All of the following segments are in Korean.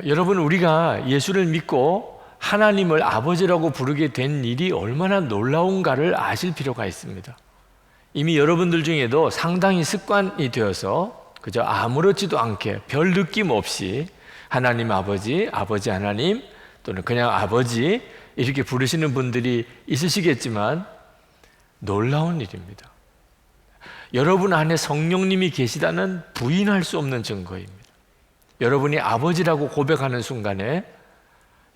여러분, 우리가 예수를 믿고 하나님을 아버지라고 부르게 된 일이 얼마나 놀라운가를 아실 필요가 있습니다. 이미 여러분들 중에도 상당히 습관이 되어서 그저 아무렇지도 않게 별 느낌 없이 하나님 아버지, 아버지 하나님 또는 그냥 아버지 이렇게 부르시는 분들이 있으시겠지만 놀라운 일입니다. 여러분 안에 성령님이 계시다는 부인할 수 없는 증거입니다. 여러분이 아버지라고 고백하는 순간에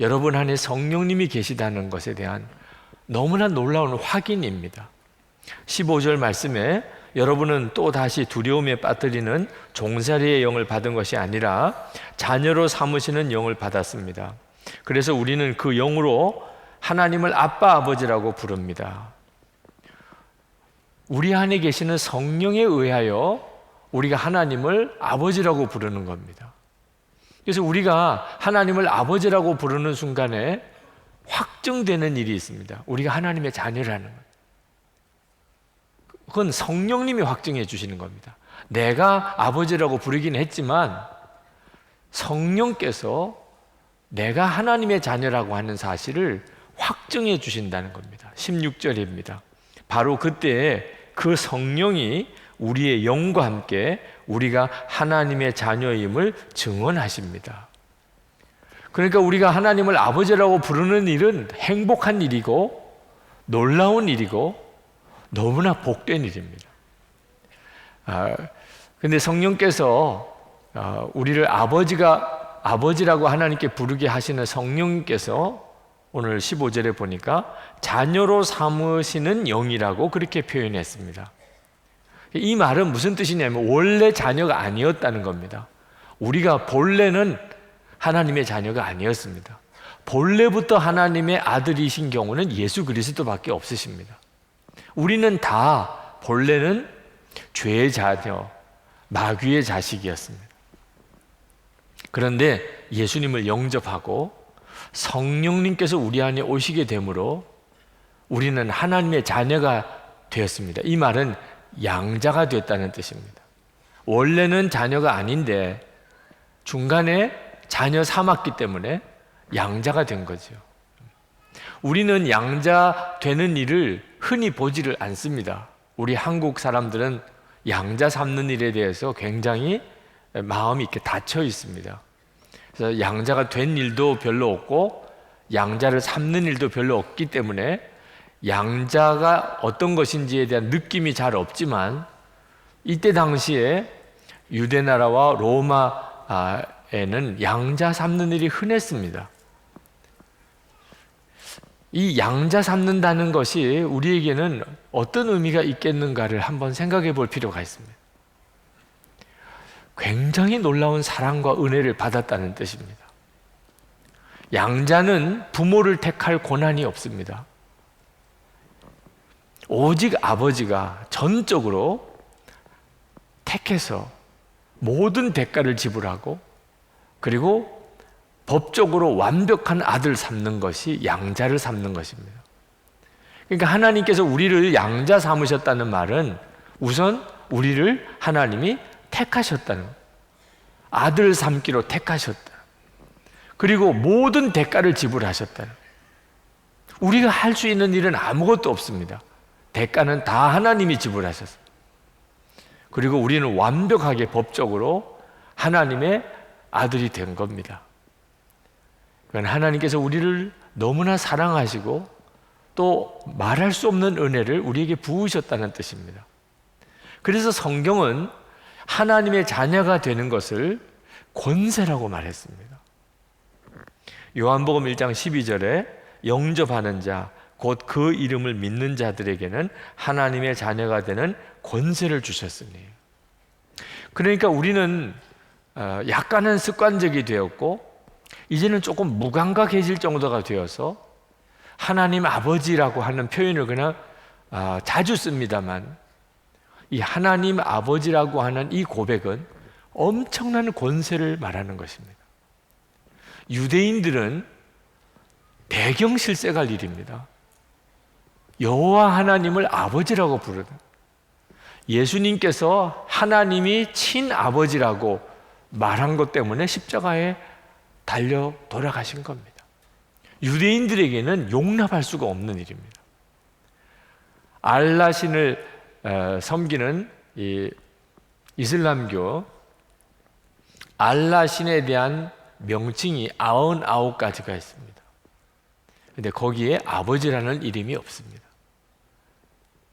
여러분 안에 성령님이 계시다는 것에 대한 너무나 놀라운 확인입니다. 15절 말씀에 여러분은 또 다시 두려움에 빠뜨리는 종살이의 영을 받은 것이 아니라 자녀로 삼으시는 영을 받았습니다. 그래서 우리는 그 영으로 하나님을 아빠 아버지라고 부릅니다. 우리 안에 계시는 성령에 의하여 우리가 하나님을 아버지라고 부르는 겁니다. 그래서 우리가 하나님을 아버지라고 부르는 순간에 확증되는 일이 있습니다. 우리가 하나님의 자녀라는 것. 그건 성령님이 확증해 주시는 겁니다. 내가 아버지라고 부르긴 했지만 성령께서 내가 하나님의 자녀라고 하는 사실을 확증해 주신다는 겁니다. 16절입니다. 바로 그때 그 성령이 우리의 영과 함께 우리가 하나님의 자녀임을 증언하십니다. 그러니까 우리가 하나님을 아버지라고 부르는 일은 행복한 일이고 놀라운 일이고 너무나 복된 일입니다. 근데 성령께서 우리를 아버지라고 하나님께 부르게 하시는 성령께서 오늘 15절에 보니까 자녀로 삼으시는 영이라고 그렇게 표현했습니다. 이 말은 무슨 뜻이냐면 원래 자녀가 아니었다는 겁니다. 우리가 본래는 하나님의 자녀가 아니었습니다. 본래부터 하나님의 아들이신 경우는 예수 그리스도밖에 없으십니다. 우리는 다 본래는 죄의 자녀, 마귀의 자식이었습니다. 그런데 예수님을 영접하고 성령님께서 우리 안에 오시게 되므로 우리는 하나님의 자녀가 되었습니다. 이 말은 양자가 됐다는 뜻입니다. 원래는 자녀가 아닌데 중간에 자녀 삼았기 때문에 양자가 된 거죠. 우리는 양자 되는 일을 흔히 보지를 않습니다. 우리 한국 사람들은 양자 삼는 일에 대해서 굉장히 마음이 이렇게 닫혀 있습니다. 그래서 양자가 된 일도 별로 없고 양자를 삼는 일도 별로 없기 때문에 양자가 어떤 것인지에 대한 느낌이 잘 없지만 이때 당시에 유대나라와 로마에는 양자 삼는 일이 흔했습니다. 이 양자 삼는다는 것이 우리에게는 어떤 의미가 있겠는가를 한번 생각해 볼 필요가 있습니다. 굉장히 놀라운 사랑과 은혜를 받았다는 뜻입니다. 양자는 부모를 택할 권한이 없습니다. 오직 아버지가 전적으로 택해서 모든 대가를 지불하고 그리고 법적으로 완벽한 아들 삼는 것이 양자를 삼는 것입니다. 그러니까 하나님께서 우리를 양자 삼으셨다는 말은 우선 우리를 하나님이 택하셨다는 거예요. 아들 삼기로 택하셨다. 그리고 모든 대가를 지불하셨다. 우리가 할 수 있는 일은 아무것도 없습니다. 대가는 다 하나님이 지불하셨어요. 그리고 우리는 완벽하게 법적으로 하나님의 아들이 된 겁니다. 그건 하나님께서 우리를 너무나 사랑하시고 또 말할 수 없는 은혜를 우리에게 부으셨다는 뜻입니다. 그래서 성경은 하나님의 자녀가 되는 것을 권세라고 말했습니다. 요한복음 1장 12절에 영접하는 자, 곧 그 이름을 믿는 자들에게는 하나님의 자녀가 되는 권세를 주셨으니. 그러니까 우리는 약간은 습관적이 되었고 이제는 조금 무감각해질 정도가 되어서 하나님 아버지라고 하는 표현을 그냥 자주 씁니다만 이 하나님 아버지라고 하는 이 고백은 엄청난 권세를 말하는 것입니다. 유대인들은 배경실색할 일입니다. 여호와 하나님을 아버지라고 부르는, 예수님께서 하나님이 친아버지라고 말한 것 때문에 십자가에 달려 돌아가신 겁니다. 유대인들에게는 용납할 수가 없는 일입니다. 알라신을 섬기는 이 이슬람교 알라신에 대한 명칭이 99가지가 있습니다. 근데 거기에 아버지라는 이름이 없습니다.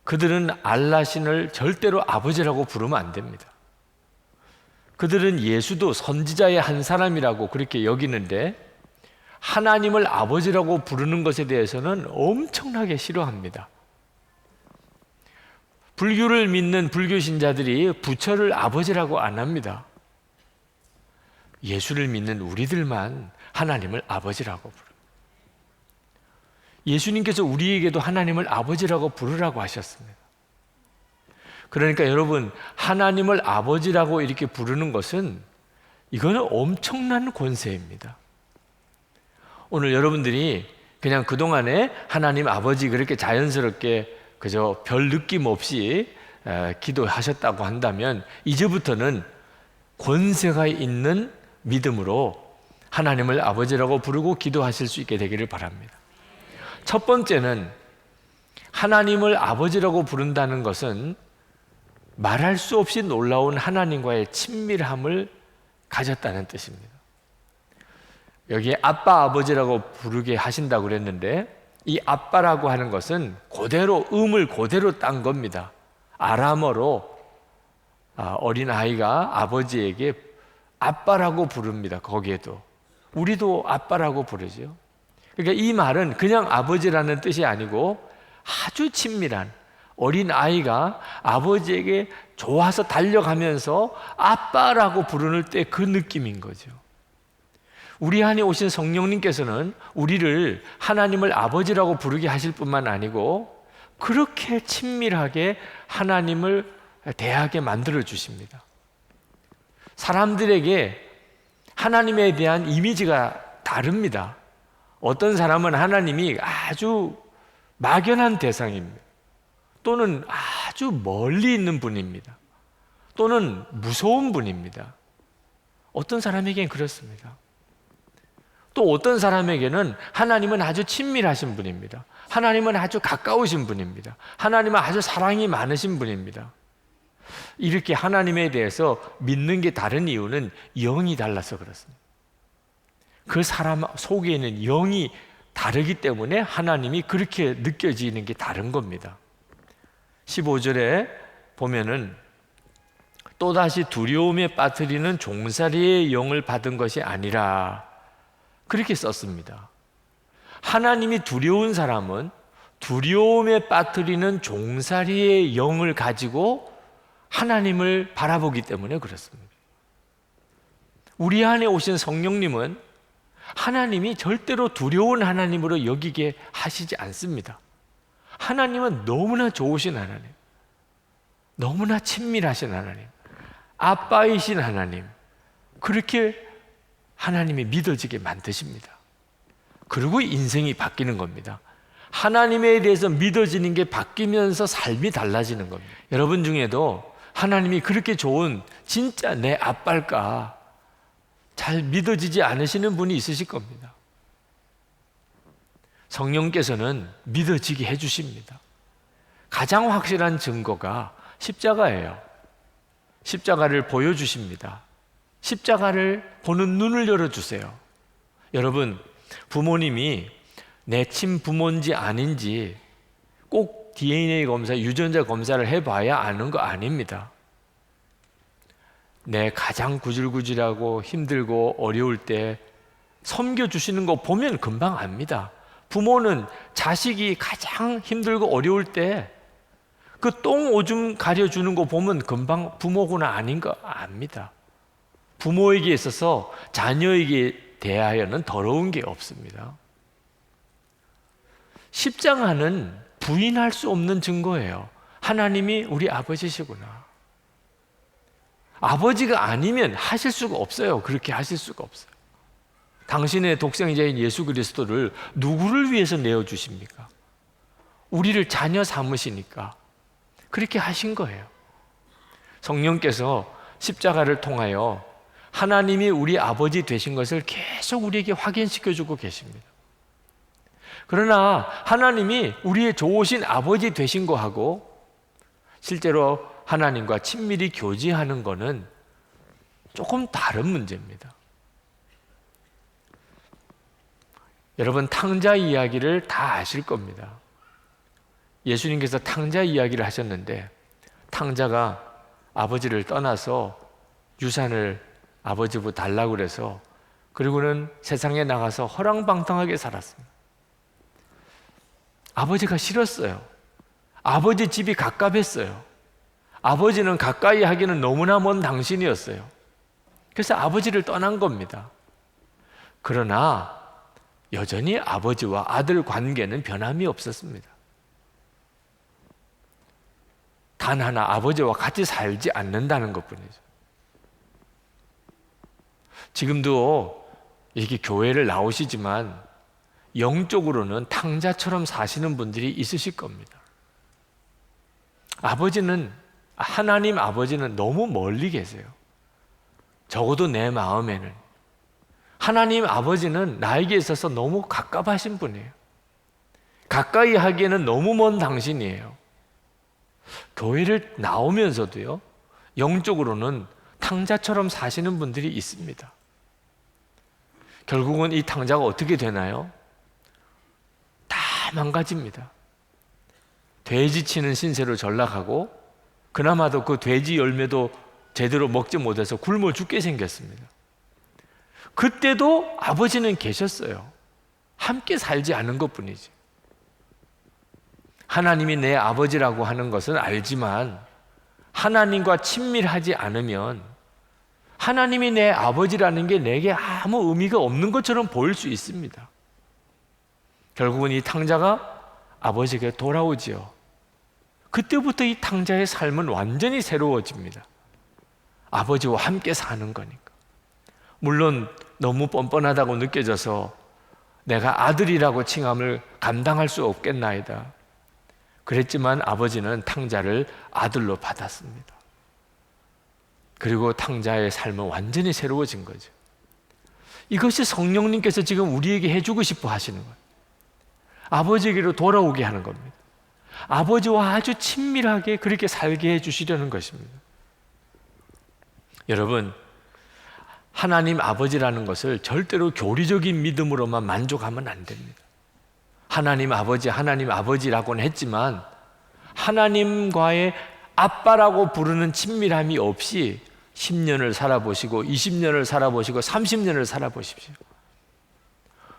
그들은 알라신을 절대로 아버지라고 부르면 안 됩니다. 그들은 예수도 선지자의 한 사람이라고 그렇게 여기는데 하나님을 아버지라고 부르는 것에 대해서는 엄청나게 싫어합니다. 불교를 믿는 불교 신자들이 부처를 아버지라고 안 합니다. 예수를 믿는 우리들만 하나님을 아버지라고 부릅니다. 예수님께서 우리에게도 하나님을 아버지라고 부르라고 하셨습니다. 그러니까 여러분, 하나님을 아버지라고 이렇게 부르는 것은 이거는 엄청난 권세입니다. 오늘 여러분들이 그냥 그동안에 하나님 아버지 그렇게 자연스럽게 그저 별 느낌 없이 기도하셨다고 한다면 이제부터는 권세가 있는 믿음으로 하나님을 아버지라고 부르고 기도하실 수 있게 되기를 바랍니다. 첫 번째는 하나님을 아버지라고 부른다는 것은 말할 수 없이 놀라운 하나님과의 친밀함을 가졌다는 뜻입니다. 여기에 아빠, 아버지라고 부르게 하신다고 그랬는데 이 아빠라고 하는 것은 그대로 음을 그대로 딴 겁니다. 아람어로 어린아이가 아버지에게 아빠라고 부릅니다. 거기에도 우리도 아빠라고 부르죠. 그러니까 이 말은 그냥 아버지라는 뜻이 아니고 아주 친밀한 어린아이가 아버지에게 좋아서 달려가면서 아빠라고 부르는 때 그 느낌인 거죠. 우리 안에 오신 성령님께서는 우리를 하나님을 아버지라고 부르게 하실 뿐만 아니고 그렇게 친밀하게 하나님을 대하게 만들어 주십니다. 사람들에게 하나님에 대한 이미지가 다릅니다. 어떤 사람은 하나님이 아주 막연한 대상입니다. 또는 아주 멀리 있는 분입니다. 또는 무서운 분입니다. 어떤 사람에게는 그렇습니다. 또 어떤 사람에게는 하나님은 아주 친밀하신 분입니다. 하나님은 아주 가까우신 분입니다. 하나님은 아주 사랑이 많으신 분입니다. 이렇게 하나님에 대해서 믿는 게 다른 이유는 영이 달라서 그렇습니다. 그 사람 속에 있는 영이 다르기 때문에 하나님이 그렇게 느껴지는 게 다른 겁니다. 15절에 보면은 또다시 두려움에 빠뜨리는 종살이의 영을 받은 것이 아니라 그렇게 썼습니다. 하나님이 두려운 사람은 두려움에 빠뜨리는 종살이의 영을 가지고 하나님을 바라보기 때문에 그렇습니다. 우리 안에 오신 성령님은 하나님이 절대로 두려운 하나님으로 여기게 하시지 않습니다. 하나님은 너무나 좋으신 하나님, 너무나 친밀하신 하나님, 아빠이신 하나님, 그렇게 하나님이 믿어지게 만드십니다. 그리고 인생이 바뀌는 겁니다. 하나님에 대해서 믿어지는 게 바뀌면서 삶이 달라지는 겁니다. 여러분 중에도 하나님이 그렇게 좋은 진짜 내 아빠일까 잘 믿어지지 않으시는 분이 있으실 겁니다. 성령께서는 믿어지게 해주십니다. 가장 확실한 증거가 십자가예요. 십자가를 보여주십니다. 십자가를 보는 눈을 열어주세요. 여러분, 부모님이 내 친부모인지 아닌지 꼭 DNA 검사, 유전자 검사를 해봐야 아는 거 아닙니다. 내 가장 구질구질하고 힘들고 어려울 때 섬겨주시는 거 보면 금방 압니다. 부모는 자식이 가장 힘들고 어려울 때 그 똥 오줌 가려주는 거 보면 금방 부모구나 아닌 거 압니다. 부모에게 있어서 자녀에게 대하여는 더러운 게 없습니다. 십자가는 부인할 수 없는 증거예요. 하나님이 우리 아버지시구나. 아버지가 아니면 하실 수가 없어요. 그렇게 하실 수가 없어요. 당신의 독생자인 예수 그리스도를 누구를 위해서 내어주십니까? 우리를 자녀 삼으시니까 그렇게 하신 거예요. 성령께서 십자가를 통하여 하나님이 우리 아버지 되신 것을 계속 우리에게 확인시켜주고 계십니다. 그러나 하나님이 우리의 좋으신 아버지 되신 거하고 실제로 하나님과 친밀히 교제하는 것은 조금 다른 문제입니다. 여러분, 탕자 이야기를 다 아실 겁니다. 예수님께서 탕자 이야기를 하셨는데 탕자가 아버지를 떠나서 유산을 아버지부 달라고 그래서 그리고는 세상에 나가서 허랑방탕하게 살았습니다. 아버지가 싫었어요. 아버지 집이 갑갑했어요. 아버지는 가까이 하기는 너무나 먼 당신이었어요. 그래서 아버지를 떠난 겁니다. 그러나 여전히 아버지와 아들 관계는 변함이 없었습니다. 단 하나 아버지와 같이 살지 않는다는 것뿐이죠. 지금도 이렇게 교회를 나오시지만 영적으로는 탕자처럼 사시는 분들이 있으실 겁니다. 하나님 아버지는 너무 멀리 계세요. 적어도 내 마음에는. 하나님 아버지는 나에게 있어서 너무 가깝하신 분이에요. 가까이 하기에는 너무 먼 당신이에요. 교회를 나오면서도요, 영적으로는 탕자처럼 사시는 분들이 있습니다. 결국은 이 탕자가 어떻게 되나요? 다 망가집니다. 돼지 치는 신세로 전락하고 그나마도 그 돼지 열매도 제대로 먹지 못해서 굶어 죽게 생겼습니다. 그때도 아버지는 계셨어요. 함께 살지 않은 것뿐이지. 하나님이 내 아버지라고 하는 것은 알지만 하나님과 친밀하지 않으면 하나님이 내 아버지라는 게 내게 아무 의미가 없는 것처럼 보일 수 있습니다. 결국은 이 탕자가 아버지에게 돌아오지요. 그때부터 이 탕자의 삶은 완전히 새로워집니다. 아버지와 함께 사는 거니까. 물론 너무 뻔뻔하다고 느껴져서 내가 아들이라고 칭함을 감당할 수 없겠나이다. 그랬지만 아버지는 탕자를 아들로 받았습니다. 그리고 탕자의 삶은 완전히 새로워진 거죠. 이것이 성령님께서 지금 우리에게 해주고 싶어 하시는 거예요. 아버지에게로 돌아오게 하는 겁니다. 아버지와 아주 친밀하게 그렇게 살게 해주시려는 것입니다. 여러분, 하나님 아버지라는 것을 절대로 교리적인 믿음으로만 만족하면 안 됩니다. 하나님 아버지라고는 했지만 하나님과의 아빠라고 부르는 친밀함이 없이 10년을 살아보시고 20년을 살아보시고 30년을 살아보십시오.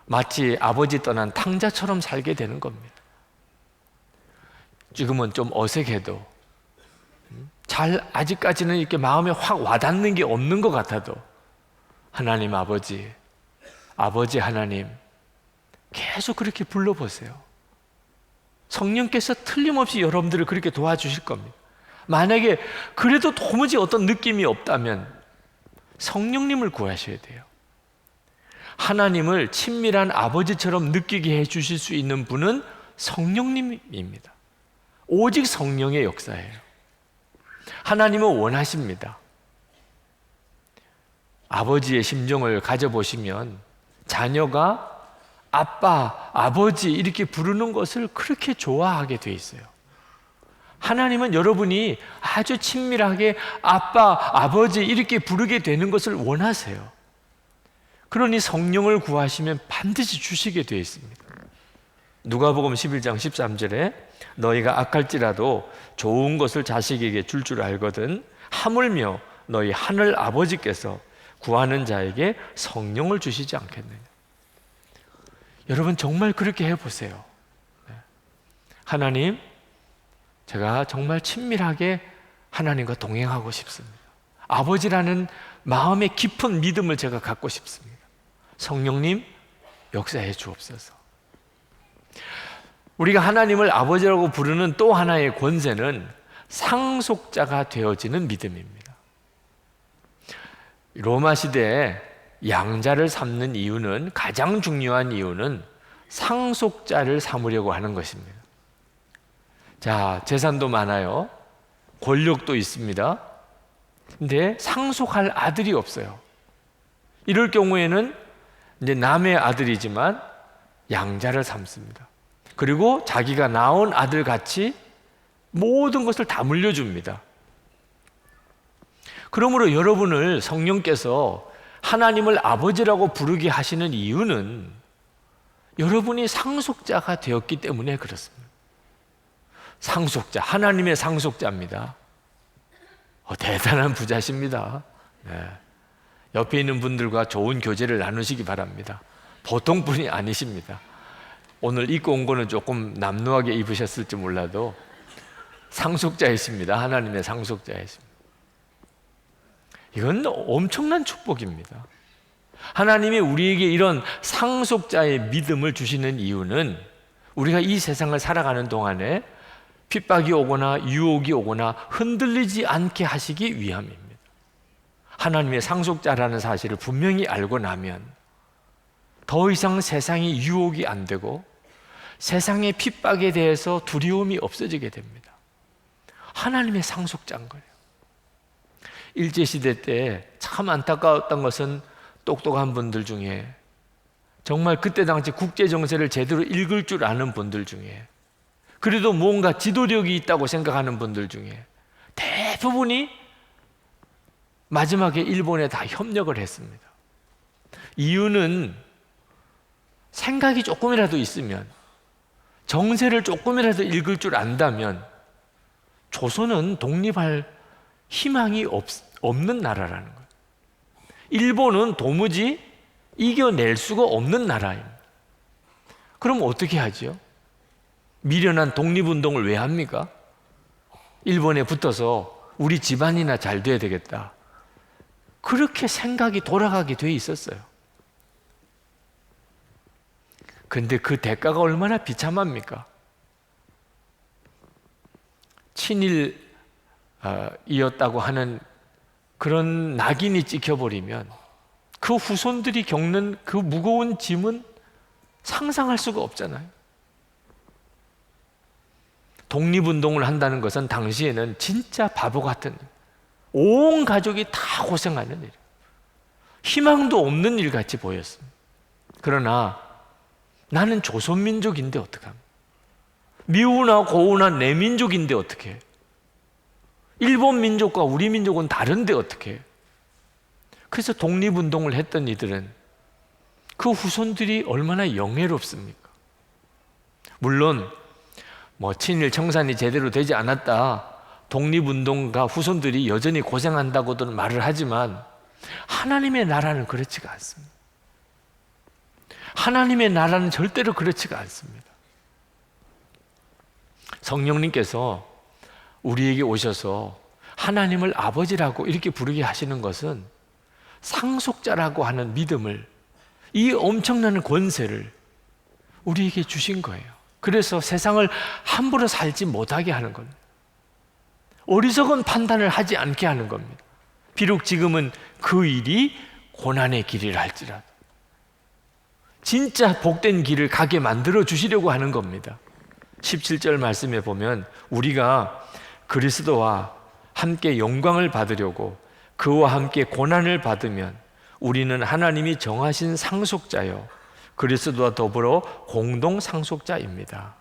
마치 아버지 떠난 탕자처럼 살게 되는 겁니다. 지금은 좀 어색해도 아직까지는 이렇게 마음에 확 와닿는 게 없는 것 같아도 하나님 아버지 하나님 계속 그렇게 불러보세요. 성령께서 틀림없이 여러분들을 그렇게 도와주실 겁니다. 만약에 그래도 도무지 어떤 느낌이 없다면 성령님을 구하셔야 돼요. 하나님을 친밀한 아버지처럼 느끼게 해주실 수 있는 분은 성령님입니다. 오직 성령의 역사예요. 하나님은 원하십니다. 아버지의 심정을 가져보시면 자녀가 아빠, 아버지 이렇게 부르는 것을 그렇게 좋아하게 돼 있어요. 하나님은 여러분이 아주 친밀하게 아빠, 아버지 이렇게 부르게 되는 것을 원하세요. 그러니 성령을 구하시면 반드시 주시게 되어 있습니다. 누가복음 11장 13절에 너희가 악할지라도 좋은 것을 자식에게 줄 알거든 하물며 너희 하늘 아버지께서 구하는 자에게 성령을 주시지 않겠느냐. 여러분 정말 그렇게 해보세요. 하나님, 제가 정말 친밀하게 하나님과 동행하고 싶습니다. 아버지라는 마음의 깊은 믿음을 제가 갖고 싶습니다. 성령님 역사해 주옵소서. 우리가 하나님을 아버지라고 부르는 또 하나의 권세는 상속자가 되어지는 믿음입니다. 로마 시대에 양자를 삼는 이유는, 가장 중요한 이유는 상속자를 삼으려고 하는 것입니다. 자, 재산도 많아요. 권력도 있습니다. 근데 상속할 아들이 없어요. 이럴 경우에는 이제 남의 아들이지만 양자를 삼습니다. 그리고 자기가 낳은 아들 같이 모든 것을 다 물려줍니다. 그러므로 여러분을 성령께서 하나님을 아버지라고 부르게 하시는 이유는 여러분이 상속자가 되었기 때문에 그렇습니다. 상속자, 하나님의 상속자입니다. 대단한 부자십니다. 네. 옆에 있는 분들과 좋은 교제를 나누시기 바랍니다. 보통 분이 아니십니다. 오늘 입고 온 거는 조금 남루하게 입으셨을지 몰라도 상속자이십니다. 하나님의 상속자이십니다. 이건 엄청난 축복입니다. 하나님이 우리에게 이런 상속자의 믿음을 주시는 이유는 우리가 이 세상을 살아가는 동안에 핍박이 오거나 유혹이 오거나 흔들리지 않게 하시기 위함입니다. 하나님의 상속자라는 사실을 분명히 알고 나면 더 이상 세상이 유혹이 안 되고 세상의 핍박에 대해서 두려움이 없어지게 됩니다. 하나님의 상속자인 거예요. 일제시대 때 참 안타까웠던 것은 똑똑한 분들 중에 정말 그때 당시 국제정세를 제대로 읽을 줄 아는 분들 중에 그래도 뭔가 지도력이 있다고 생각하는 분들 중에 대부분이 마지막에 일본에 다 협력을 했습니다. 이유는 생각이 조금이라도 있으면 정세를 조금이라도 읽을 줄 안다면 조선은 독립할 희망이 없는 나라라는 거예요. 일본은 도무지 이겨낼 수가 없는 나라입니다. 그럼 어떻게 하죠? 미련한 독립운동을 왜 합니까? 일본에 붙어서 우리 집안이나 잘 돼야 되겠다. 그렇게 생각이 돌아가게 돼 있었어요. 그런데 그 대가가 얼마나 비참합니까? 친일이었다고 하는 그런 낙인이 찍혀버리면 그 후손들이 겪는 그 무거운 짐은 상상할 수가 없잖아요. 독립운동을 한다는 것은 당시에는 진짜 바보 같은 온 가족이 다 고생하는 일, 희망도 없는 일 같이 보였습니다. 그러나 나는 조선민족인데 어떡합니까? 미우나 고우나 내 민족인데 어떡해? 일본 민족과 우리 민족은 다른데 어떡해? 그래서 독립운동을 했던 이들은 그 후손들이 얼마나 영예롭습니까? 물론 친일 청산이 제대로 되지 않았다, 독립운동가 후손들이 여전히 고생한다고들 말을 하지만 하나님의 나라는 그렇지가 않습니다. 하나님의 나라는 절대로 그렇지가 않습니다. 성령님께서 우리에게 오셔서 하나님을 아버지라고 이렇게 부르게 하시는 것은 상속자라고 하는 믿음을, 이 엄청난 권세를 우리에게 주신 거예요. 그래서 세상을 함부로 살지 못하게 하는 겁니다. 어리석은 판단을 하지 않게 하는 겁니다. 비록 지금은 그 일이 고난의 길이라 할지라도 진짜 복된 길을 가게 만들어 주시려고 하는 겁니다. 17절 말씀에 보면 우리가 그리스도와 함께 영광을 받으려고 그와 함께 고난을 받으면 우리는 하나님이 정하신 상속자요 그리스도와 더불어 공동 상속자입니다.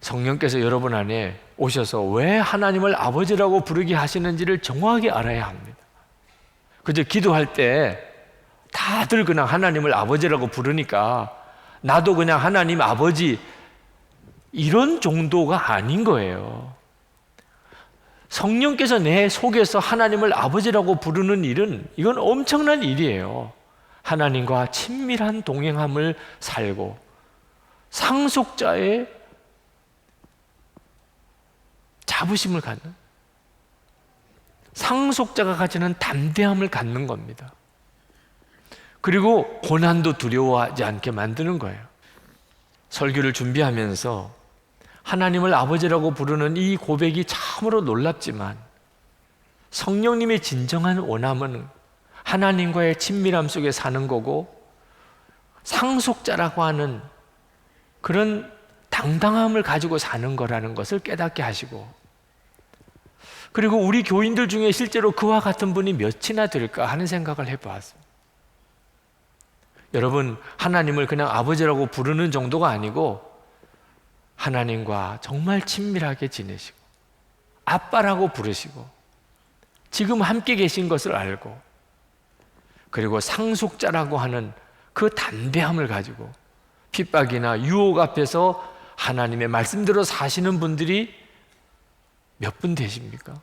성령께서 여러분 안에 오셔서 왜 하나님을 아버지라고 부르게 하시는지를 정확하게 알아야 합니다. 그저 기도할 때 다들 그냥 하나님을 아버지라고 부르니까 나도 그냥 하나님 아버지 이런 정도가 아닌 거예요. 성령께서 내 속에서 하나님을 아버지라고 부르는 일은 이건 엄청난 일이에요. 하나님과 친밀한 동행함을 살고 상속자의 자부심을 갖는, 상속자가 가지는 담대함을 갖는 겁니다. 그리고 고난도 두려워하지 않게 만드는 거예요. 설교를 준비하면서 하나님을 아버지라고 부르는 이 고백이 참으로 놀랍지만 성령님의 진정한 원함은 하나님과의 친밀함 속에 사는 거고 상속자라고 하는 그런 당당함을 가지고 사는 거라는 것을 깨닫게 하시고 그리고 우리 교인들 중에 실제로 그와 같은 분이 몇이나 될까 하는 생각을 해보았습니다. 여러분, 하나님을 그냥 아버지라고 부르는 정도가 아니고 하나님과 정말 친밀하게 지내시고 아빠라고 부르시고 지금 함께 계신 것을 알고 그리고 상속자라고 하는 그 담대함을 가지고 핍박이나 유혹 앞에서 하나님의 말씀대로 사시는 분들이 몇 분 되십니까?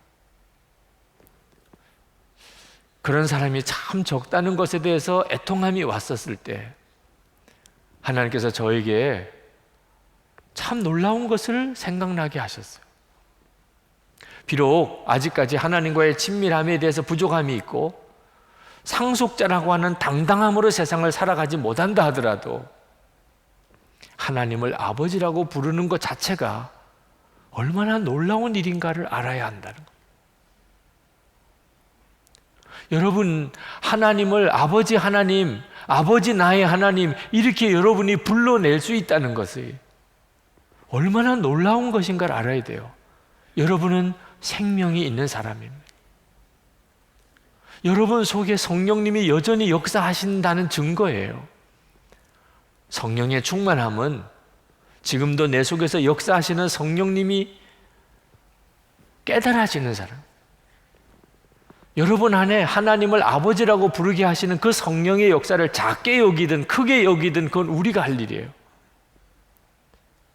그런 사람이 참 적다는 것에 대해서 애통함이 왔었을 때 하나님께서 저에게 참 놀라운 것을 생각나게 하셨어요. 비록 아직까지 하나님과의 친밀함에 대해서 부족함이 있고 상속자라고 하는 당당함으로 세상을 살아가지 못한다 하더라도 하나님을 아버지라고 부르는 것 자체가 얼마나 놀라운 일인가를 알아야 한다는 거예요. 여러분, 하나님을 아버지 하나님, 아버지 나의 하나님 이렇게 여러분이 불러낼 수 있다는 것이 얼마나 놀라운 것인가를 알아야 돼요. 여러분은 생명이 있는 사람입니다. 여러분 속에 성령님이 여전히 역사하신다는 증거예요. 성령의 충만함은 지금도 내 속에서 역사하시는 성령님이 깨달아지는 사람, 여러분 안에 하나님을 아버지라고 부르게 하시는 그 성령의 역사를 작게 여기든 크게 여기든 그건 우리가 할 일이에요.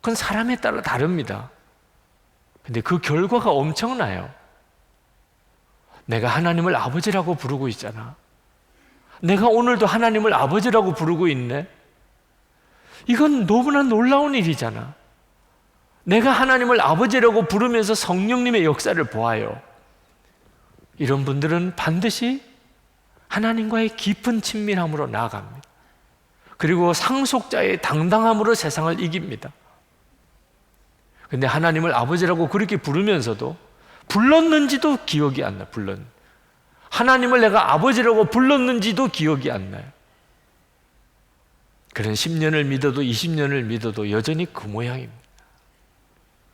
그건 사람에 따라 다릅니다. 근데 그 결과가 엄청나요. 내가 하나님을 아버지라고 부르고 있잖아. 내가 오늘도 하나님을 아버지라고 부르고 있네. 이건 너무나 놀라운 일이잖아. 내가 하나님을 아버지라고 부르면서 성령님의 역사를 보아요. 이런 분들은 반드시 하나님과의 깊은 친밀함으로 나아갑니다. 그리고 상속자의 당당함으로 세상을 이깁니다. 근데 하나님을 아버지라고 그렇게 부르면서도 불렀는지도 기억이 안 나요. 하나님을 내가 아버지라고 불렀는지도 기억이 안 나요. 그런 10년을 믿어도 20년을 믿어도 여전히 그 모양입니다.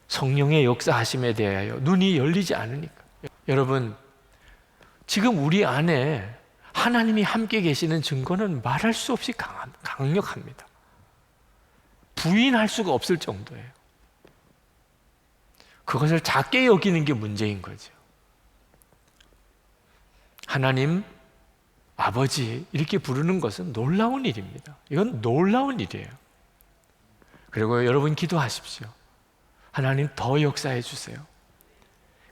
성령의 역사하심에 대하여 눈이 열리지 않으니까. 여러분, 지금 우리 안에 하나님이 함께 계시는 증거는 말할 수 없이 강력합니다. 부인할 수가 없을 정도예요. 그것을 작게 여기는 게 문제인 거죠. 하나님, 아버지 이렇게 부르는 것은 놀라운 일입니다. 이건 놀라운 일이에요. 그리고 여러분 기도하십시오. 하나님 더 역사해 주세요.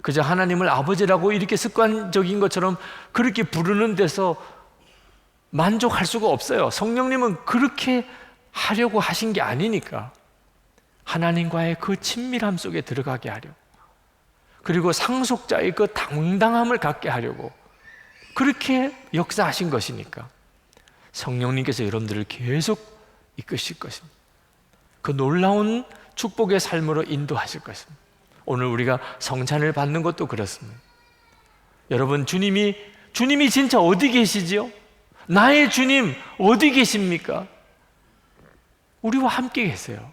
그저 하나님을 아버지라고 이렇게 습관적인 것처럼 그렇게 부르는 데서 만족할 수가 없어요. 성령님은 그렇게 하려고 하신 게 아니니까 하나님과의 그 친밀함 속에 들어가게 하려고, 그리고 상속자의 그 당당함을 갖게 하려고 그렇게 역사하신 것이니까 성령님께서 여러분들을 계속 이끄실 것입니다. 그 놀라운 축복의 삶으로 인도하실 것입니다. 오늘 우리가 성찬을 받는 것도 그렇습니다. 여러분, 주님이 진짜 어디 계시지요? 나의 주님 어디 계십니까? 우리와 함께 계세요.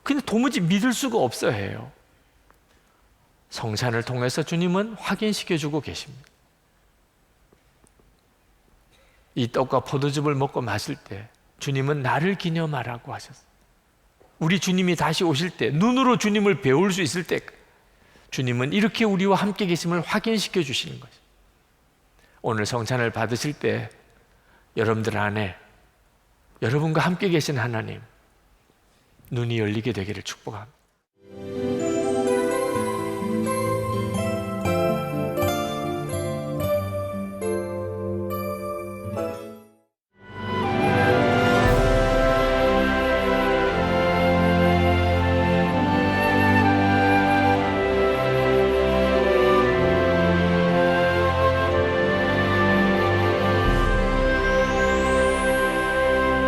근데 도무지 믿을 수가 없어 해요. 성찬을 통해서 주님은 확인시켜주고 계십니다. 이 떡과 포도즙을 먹고 마실 때 주님은 나를 기념하라고 하셨어요. 우리 주님이 다시 오실 때, 눈으로 주님을 배울 수 있을 때 주님은 이렇게 우리와 함께 계심을 확인시켜 주시는 거죠. 오늘 성찬을 받으실 때 여러분들 안에 여러분과 함께 계신 하나님 눈이 열리게 되기를 축복합니다.